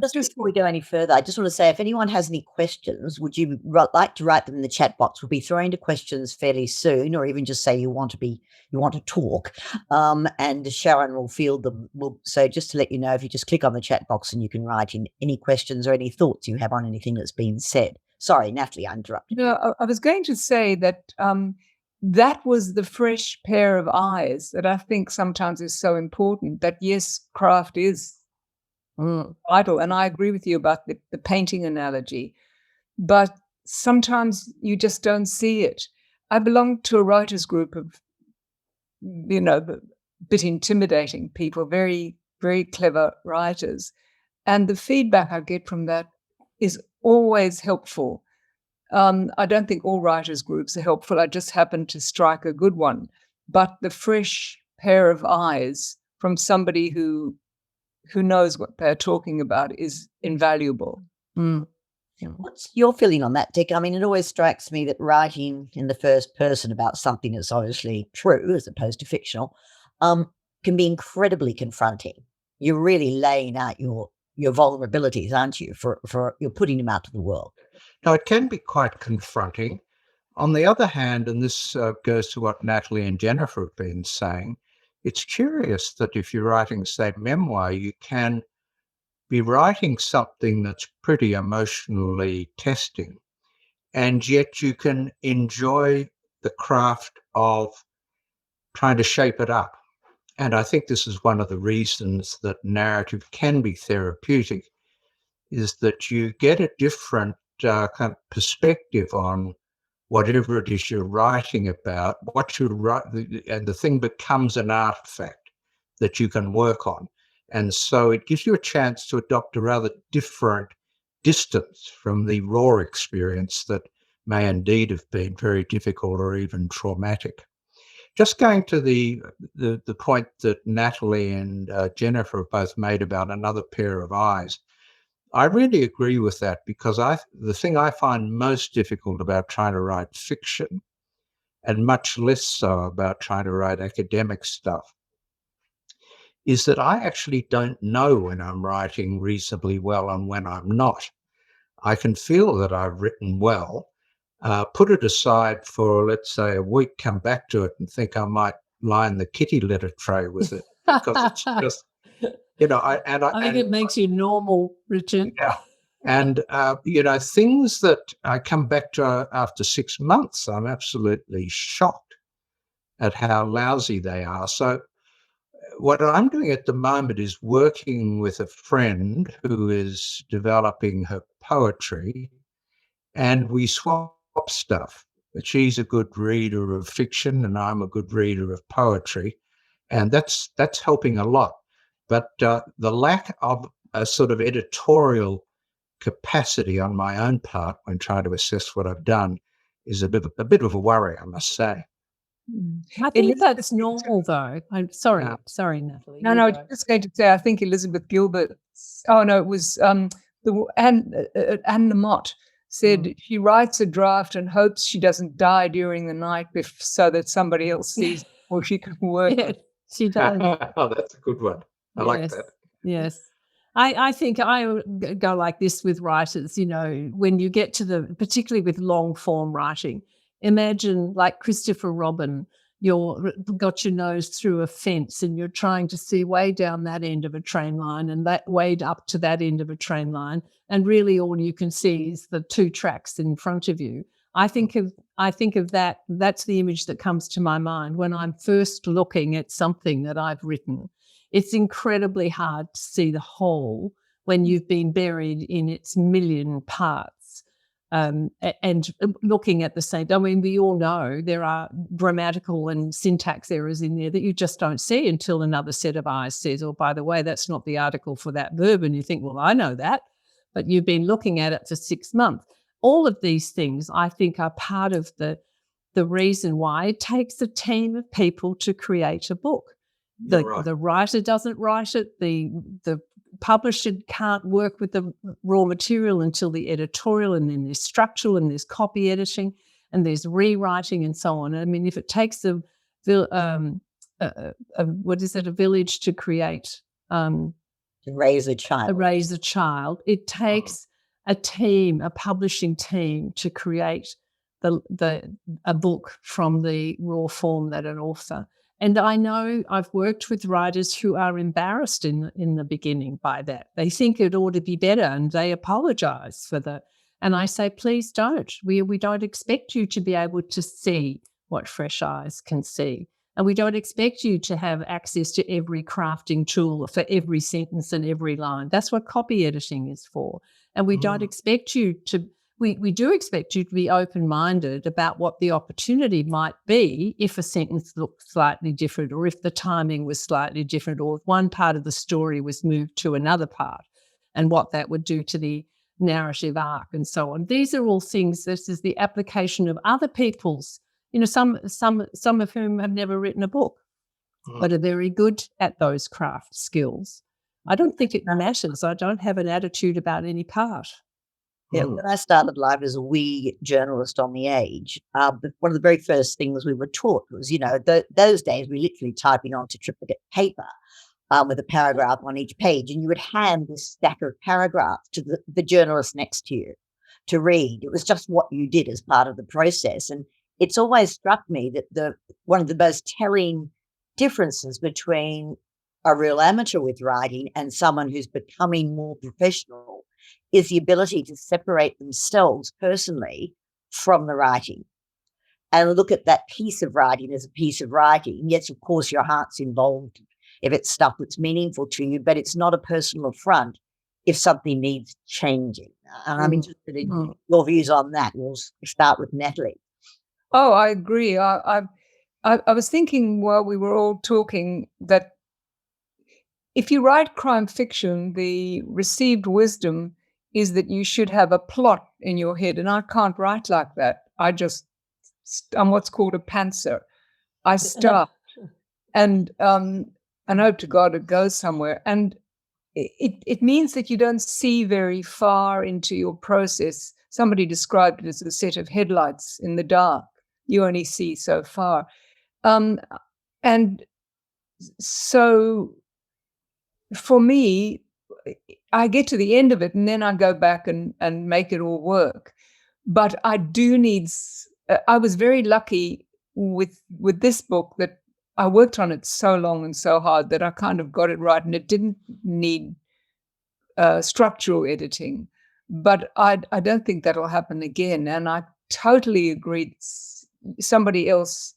Just before we go any further, I just want to say, if anyone has any questions, would you like to write them in the chat box? We'll be throwing to questions fairly soon, or even just say you want to talk, and Sharon will field them. So just to let you know, if you just click on the chat box and you can write in any questions or any thoughts you have on anything that's been said. Sorry, Natalie, I interrupted. No, I was going to say that that was the fresh pair of eyes that I think sometimes is so important, that yes, craft is vital. And I agree with you about the painting analogy, but sometimes you just don't see it. I belong to a writers group of, a bit intimidating people, very, very clever writers. And the feedback I get from that is always helpful. I don't think all writers groups are helpful. I just happen to strike a good one. But the fresh pair of eyes from somebody who knows what they're talking about is invaluable. What's your feeling on that, Dick? I mean, it always strikes me that writing in the first person about something that's obviously true as opposed to fictional can be incredibly confronting. You're really laying out your vulnerabilities, aren't you, for you're putting them out to the world. Now, it can be quite confronting. On the other hand, and this goes to what Natalie and Jennifer have been saying, it's curious that if you're writing, say, memoir, you can be writing something that's pretty emotionally testing, and yet you can enjoy the craft of trying to shape it up. And I think this is one of the reasons that narrative can be therapeutic, is that you get a different kind of perspective on whatever it is you're writing about, what you write, and the thing becomes an artifact that you can work on. And so it gives you a chance to adopt a rather different distance from the raw experience that may indeed have been very difficult or even traumatic. Just going to the point that Natalie and Jennifer have both made about another pair of eyes, I really agree with that, because the thing I find most difficult about trying to write fiction, and much less so about trying to write academic stuff, is that I actually don't know when I'm writing reasonably well and when I'm not. I can feel that I've written well, put it aside for, let's say, a week, come back to it and think I might line the kitty litter tray with it, because it's just, I think it makes you normal, Richard. Yeah. And, things that I come back to after 6 months, I'm absolutely shocked at how lousy they are. So what I'm doing at the moment is working with a friend who is developing her poetry, and we swap stuff. She's a good reader of fiction and I'm a good reader of poetry, and that's helping a lot. But the lack of a sort of editorial capacity on my own part when trying to assess what I've done is a bit of a worry, I must say. I think that's normal, though. I'm sorry, Natalie. No, just going to say, I think Elizabeth Gilbert. Oh no, it was Anne Lamott said she writes a draft and hopes she doesn't die during the night so that somebody else sees or she can work. Yeah, she does. Oh, that's a good one. I like that. Yes. I think I would go like this with writers, when you get to particularly with long form writing, imagine like Christopher Robin, got your nose through a fence and you're trying to see way down that end of a train line and that way up to that end of a train line. And really all you can see is the 2 tracks in front of you. I think of that. That's the image that comes to my mind when I'm first looking at something that I've written. It's incredibly hard to see the whole when you've been buried in its million parts. And looking at the same, we all know there are grammatical and syntax errors in there that you just don't see until another set of eyes says, oh, by the way, that's not the article for that verb. And you think, well, I know that, but you've been looking at it for 6 months. All of these things, I think, are part of the reason why it takes a team of people to create a book. The writer doesn't write it. The publisher can't work with the raw material until the editorial, and then there's structural and there's copy editing and there's rewriting and so on. If it takes a village to create to raise a child. It takes a team, a publishing team, to create a book from the raw form that an author. And I know I've worked with writers who are embarrassed in the beginning by that. They think it ought to be better and they apologise for that. And I say, please don't. We don't expect you to be able to see what fresh eyes can see. And we don't expect you to have access to every crafting tool for every sentence and every line. That's what copy editing is for. And we don't expect you to... We do expect you to be open-minded about what the opportunity might be if a sentence looked slightly different, or if the timing was slightly different, or if one part of the story was moved to another part, and what that would do to the narrative arc and so on. These are all things. This is the application of other people's, some of whom have never written a book, but are very good at those craft skills. I don't think it matters. I don't have an attitude about any part. Yeah, when I started life as a wee journalist on The Age, one of the very first things we were taught was, those days we literally typing onto triplicate paper with a paragraph on each page, and you would hand this stack of paragraphs to the journalist next to you to read. It was just what you did as part of the process. And it's always struck me that one of the most telling differences between a real amateur with writing and someone who's becoming more professional is the ability to separate themselves personally from the writing and look at that piece of writing as a piece of writing. Yes, of course, your heart's involved if it's stuff that's meaningful to you, but it's not a personal affront if something needs changing. And I'm interested in your views on that. We'll start with Natalie. Oh, I agree. I was thinking while we were all talking that if you write crime fiction, the received wisdom is that you should have a plot in your head, and I can't write like that. I'm what's called a pantser. I start and hope to God it goes somewhere. And it means that you don't see very far into your process. Somebody described it as a set of headlights in the dark. You only see so far. And so for me, I get to the end of it and then I go back and make it all work. But I do need, I was very lucky with this book that I worked on it so long and so hard that I kind of got it right, and it didn't need structural editing. But I don't think that'll happen again. And I totally agree. Somebody else,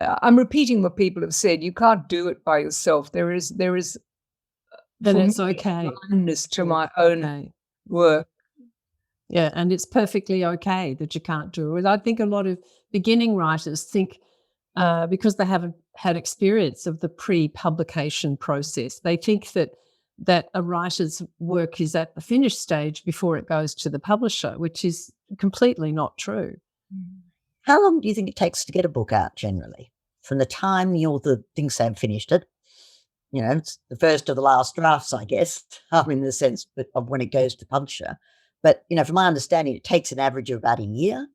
I'm repeating what people have said. You can't do it by yourself. There is then it's okay. Blindness to my own work. Yeah, and it's perfectly okay that you can't do it. I think a lot of beginning writers think because they haven't had experience of the pre-publication process, they think that a writer's work is at the finished stage before it goes to the publisher, which is completely not true. How long do you think it takes to get a book out generally? From the time the author thinks they've finished it, it's the first of the last drafts, I guess, in the sense of when it goes to publisher. But, from my understanding, it takes an average of about a year.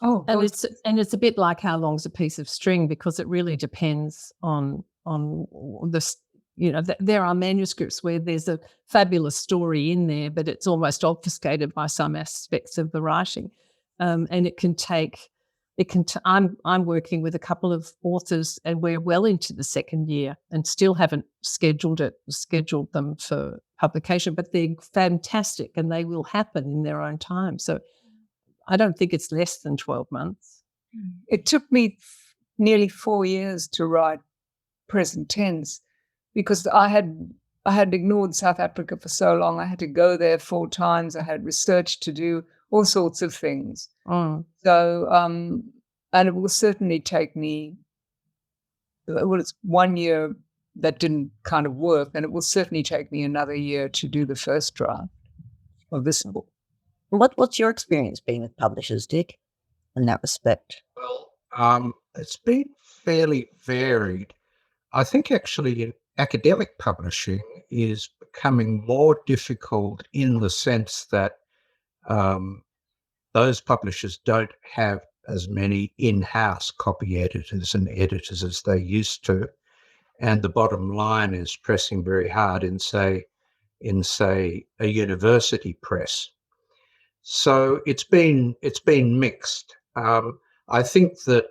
Oh, and it's a bit like how long's a piece of string, because it really depends on the, there are manuscripts where there's a fabulous story in there, but it's almost obfuscated by some aspects of the writing. And it can take, I'm working with a couple of authors and we're well into the second year and still haven't scheduled them for publication, but they're fantastic and they will happen in their own time. So I don't think it's less than 12 months. It took me nearly 4 years to write Present Tense because I had ignored South Africa for so long. I had to go there 4 times. I had research to do, all sorts of things. So, and it will certainly take me, it's 1 year that didn't kind of work, and it will certainly take me another year to do the first draft of this book. What's your experience being with publishers, Dick, in that respect? Well, it's been fairly varied. I think actually academic publishing is becoming more difficult in the sense that those publishers don't have as many in-house copy editors and editors as they used to. And the bottom line is pressing very hard in say, a university press. So it's been mixed. I think that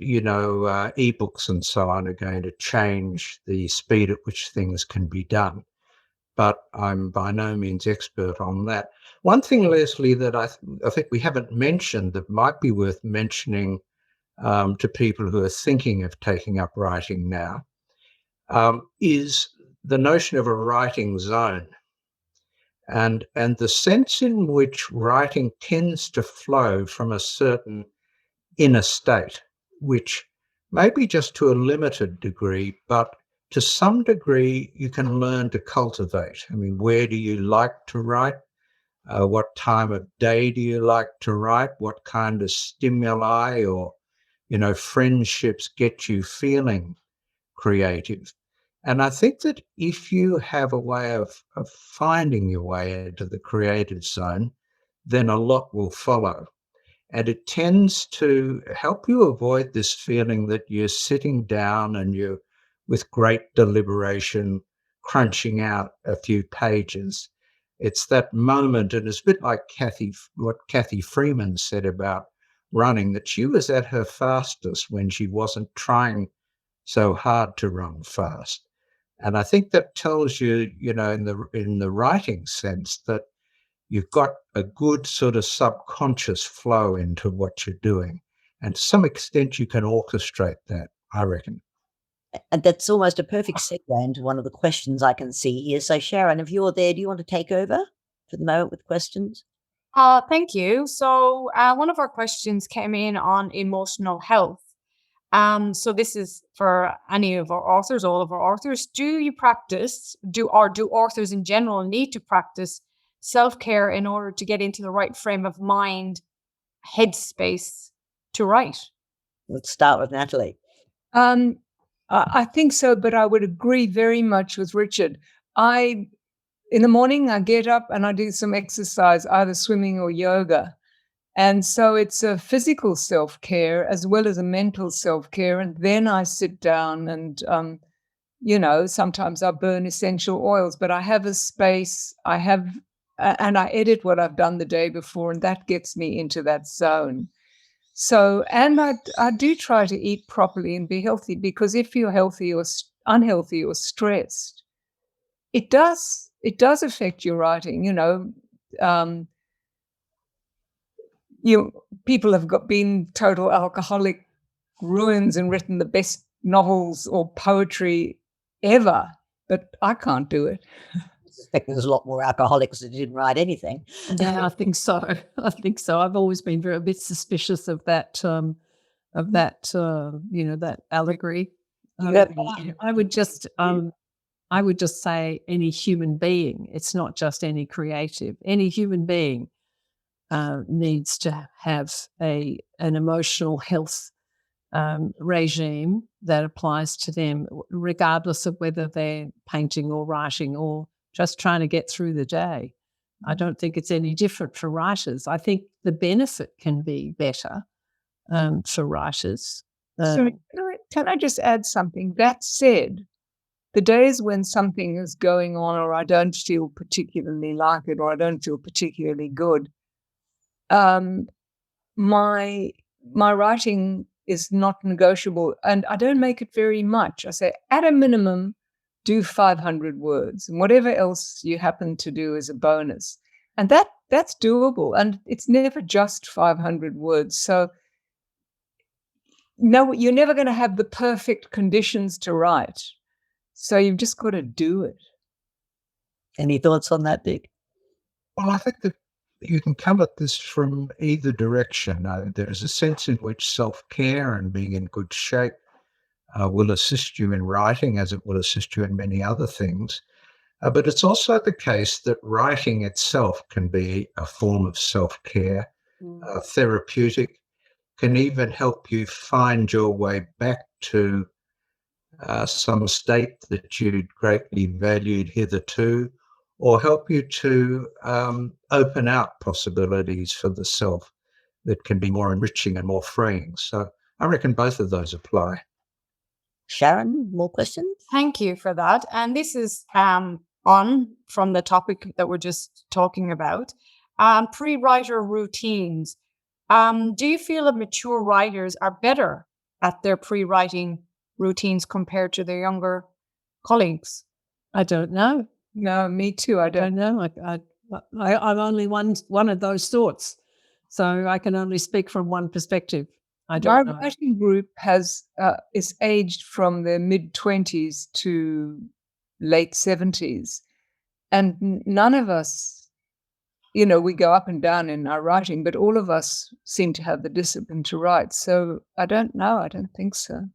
ebooks and so on are going to change the speed at which things can be done, but I'm by no means expert on that. One thing, Leslie, that I think we haven't mentioned that might be worth mentioning to people who are thinking of taking up writing now is the notion of a writing zone. And the sense in which writing tends to flow from a certain inner state, which maybe just to a limited degree, but to some degree you can learn to cultivate. I mean, where do you like to write? What time of day do you like to write? What kind of stimuli or, friendships get you feeling creative? And I think that if you have a way of finding your way into the creative zone, then a lot will follow. And it tends to help you avoid this feeling that you're sitting down and you're, with great deliberation, crunching out a few pages. It's that moment, and it's a bit like what Kathy Freeman said about running, that she was at her fastest when she wasn't trying so hard to run fast. And I think that tells you, in the writing sense, that you've got a good sort of subconscious flow into what you're doing. And to some extent, you can orchestrate that, I reckon. And that's almost a perfect segue into one of the questions I can see here. So, Sharon, if you're there, do you want to take over for the moment with questions? Thank you. So one of our questions came in on emotional health. So this is for any of our authors, all of our authors. Do authors in general need to practice self-care in order to get into the right frame of mind, headspace to write? Let's start with Natalie. I think so, but I would agree very much with Richard. In the morning, I get up and I do some exercise, either swimming or yoga. And so it's a physical self-care as well as a mental self-care. And then I sit down and, sometimes I burn essential oils, but I have a space, and I edit what I've done the day before, and that gets me into that zone. So, and I do try to eat properly and be healthy, because if you're healthy or unhealthy or stressed, it does affect your writing. People have been total alcoholic ruins and written the best novels or poetry ever, but I can't do it. I suspect there's a lot more alcoholics that didn't write anything. Yeah, I think so. I've always been a bit suspicious of that, that allegory. I would just say any human being. It's not just any creative. Any human being needs to have an emotional health regime that applies to them, regardless of whether they're painting or writing or just trying to get through the day. I don't think it's any different for writers. I think the benefit can be better for writers. So can I just add something? That said, the days when something is going on or I don't feel particularly like it or I don't feel particularly good, my writing is not negotiable, and I don't make it very much. I say, at a minimum, do 500 words, and whatever else you happen to do is a bonus. And that's doable, and it's never just 500 words. So no, you're never going to have the perfect conditions to write. So you've just got to do it. Any thoughts on that, Dick? Well, I think that you can come at this from either direction. There's a sense in which self-care and being in good shape will assist you in writing, as it will assist you in many other things. But it's also the case that writing itself can be a form of self-care, therapeutic, can even help you find your way back to some state that you'd greatly valued hitherto, or help you to open out possibilities for the self that can be more enriching and more freeing. So I reckon both of those apply. Sharon, more questions? Thank you for that. And this is on from the topic that we're just talking about, pre-writer routines. Do you feel that mature writers are better at their pre-writing routines compared to their younger colleagues? I don't know. No, me too. I don't know. I'm only one of those thoughts, so I can only speak from one perspective. I don't know. My writing group is aged from their mid-20s to late 70s, and none of us, we go up and down in our writing, but all of us seem to have the discipline to write. So I don't know. I don't think so.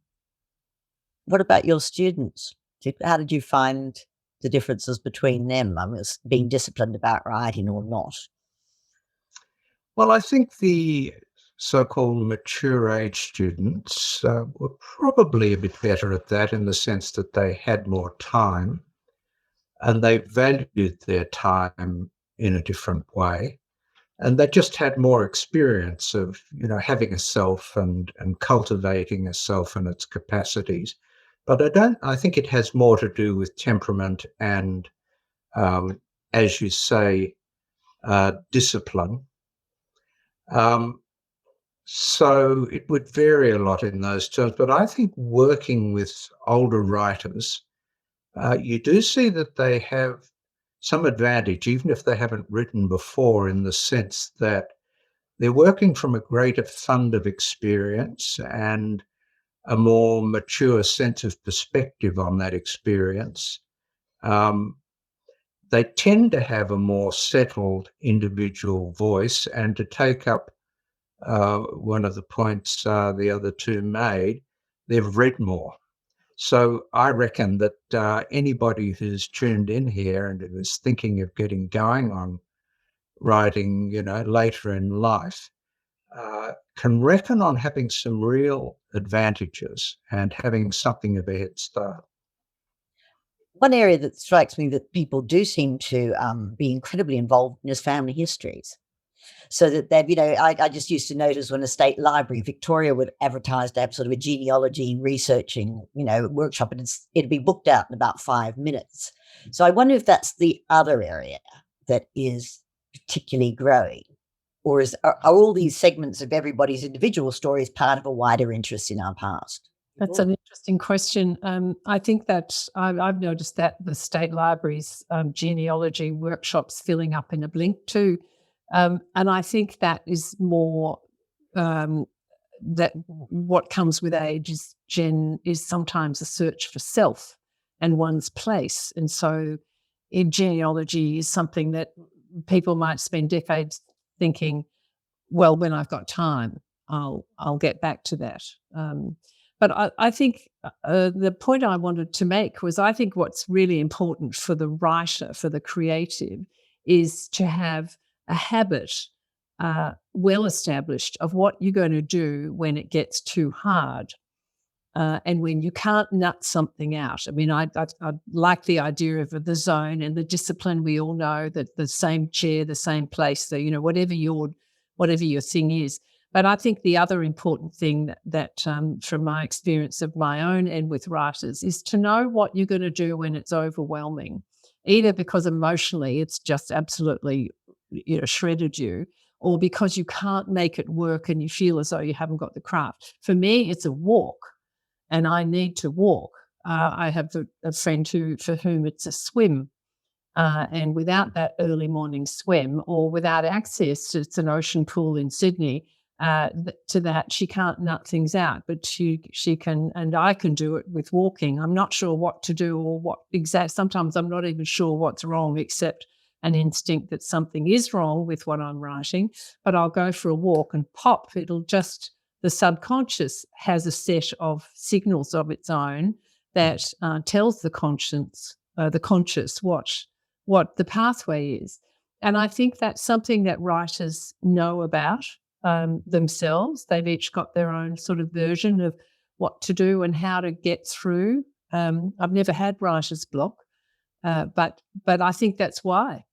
What about your students? How did you find the differences between them? I mean, being disciplined about writing or not? Well, I think the so-called mature age students were probably a bit better at that, in the sense that they had more time and they valued their time in a different way. And they just had more experience of, having a self and cultivating a self and its capacities. But I think it has more to do with temperament and, as you say, discipline. So it would vary a lot in those terms. But I think working with older writers, you do see that they have some advantage, even if they haven't written before, in the sense that they're working from a greater fund of experience and a more mature sense of perspective on that experience. They tend to have a more settled individual voice, and to take up one of the points the other two made, they've read more. So I reckon that anybody who's tuned in here and is thinking of getting going on writing, later in life, can reckon on having some real advantages and having something of a head start. One area that strikes me that people do seem to be incredibly involved in is family histories. So that they've, I just used to notice when a state library, Victoria, would advertise to have sort of a genealogy researching, workshop, and it'd be booked out in about 5 minutes. So I wonder if that's the other area that is particularly growing, or are all these segments of everybody's individual stories part of a wider interest in our past? That's an interesting question. I think that I've noticed that the state libraries' genealogy workshops filling up in a blink too. And I think that is more that what comes with age is sometimes a search for self and one's place. And so in genealogy is something that people might spend decades thinking, well, when I've got time, I'll get back to that. But I think the point I wanted to make was I think what's really important for the writer, for the creative, is to have a habit well established of what you're going to do when it gets too hard and when you can't nut something out. I mean, I like the idea of the zone and the discipline. We all know that the same chair, the same place, whatever your thing is. But I think the other important thing that from my experience of my own and with writers is to know what you're going to do when it's overwhelming, either because emotionally it's just absolutely shredded you, or because you can't make it work and you feel as though you haven't got the craft. For me, it's a walk, and I need to walk. I have a friend for whom it's a swim. And without that early morning swim, or without access to an ocean pool in Sydney, to that, she can't nut things out, but she can, and I can do it with walking. I'm not sure what to do or what exact. Sometimes I'm not even sure what's wrong, except an instinct that something is wrong with what I'm writing. But I'll go for a walk and pop. The subconscious has a set of signals of its own that tells the conscious what the pathway is. And I think that's something that writers know about themselves. They've each got their own sort of version of what to do and how to get through. I've never had writer's block, but I think that's why.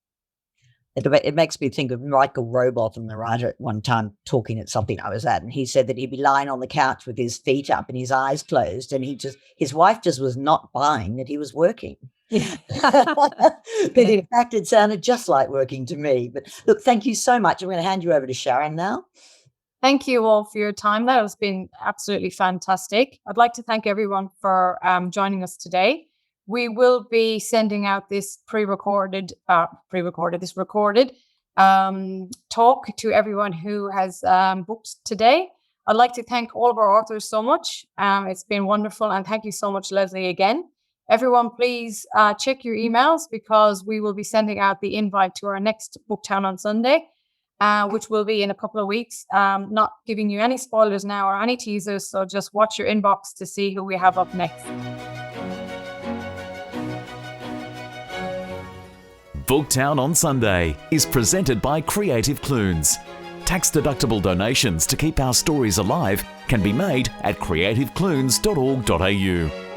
It makes me think of Michael Robotham, the writer, at one time talking at something I was at, and he said that he'd be lying on the couch with his feet up and his eyes closed, and his wife just was not buying that he was working. Yeah. But in fact, it sounded just like working to me. But look, thank you so much. I'm going to hand you over to Sharon now. Thank you all for your time. That has been absolutely fantastic. I'd like to thank everyone for joining us today. We will be sending out this recorded talk to everyone who has booked today. I'd like to thank all of our authors so much. It's been wonderful. And thank you so much, Leslie, again. Everyone, please check your emails, because we will be sending out the invite to our next Booktown on Sunday, which will be in a couple of weeks. Not giving you any spoilers now or any teasers, so just watch your inbox to see who we have up next. Booktown on Sunday is presented by Creative Clunes. Tax-deductible donations to keep our stories alive can be made at creativeclunes.org.au.